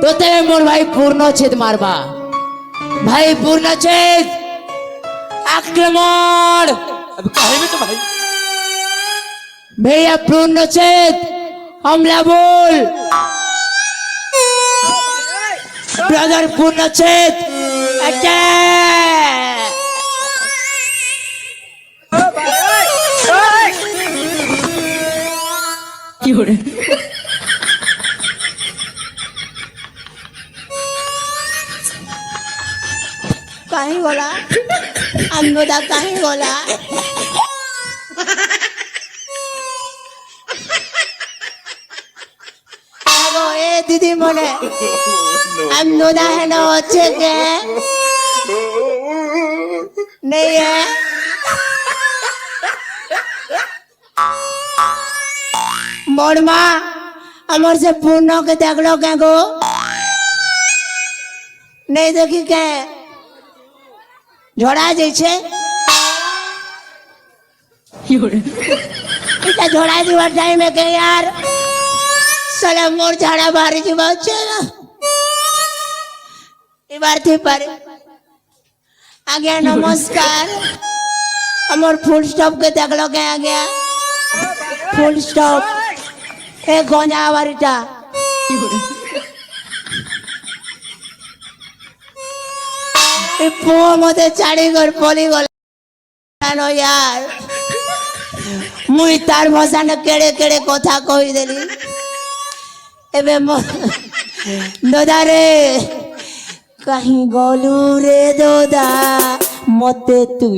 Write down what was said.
তোতে মোর ভাই পূর্ণচ্ছেদ মারবা ভাই পূর্ণচ্ছেদ आक्रमण अब काहे में तो भाई भैया पूर्णच्छेद हमला बोल ब्रदर पूर्णच्छेद अटैक কি হরে कहीं बोला अनुदा कहीं बोला ए दीदी मोने अनुदा है ना अच्छे के नहीं है मोर माँ अमर से पूर्ण के देख लो क्या गो नहीं देखी क्या झोड़ा जैसे इतना झोड़ा दीवा टाइम में के यार साला मोर झाड़ा बाहरी की बात चला ये बार थी पर आ गया नमस्कार अमर फुल स्टॉप के देख लो क्या आ गया फुल स्टॉप एक गोंजा वारीटा पुओ मते चाड़ी कर पली गलो यार मुई तार भाषा न केड़े केड़े कथा कही देली एबे दोदा रे कहीं गलू रे दोदा मते तू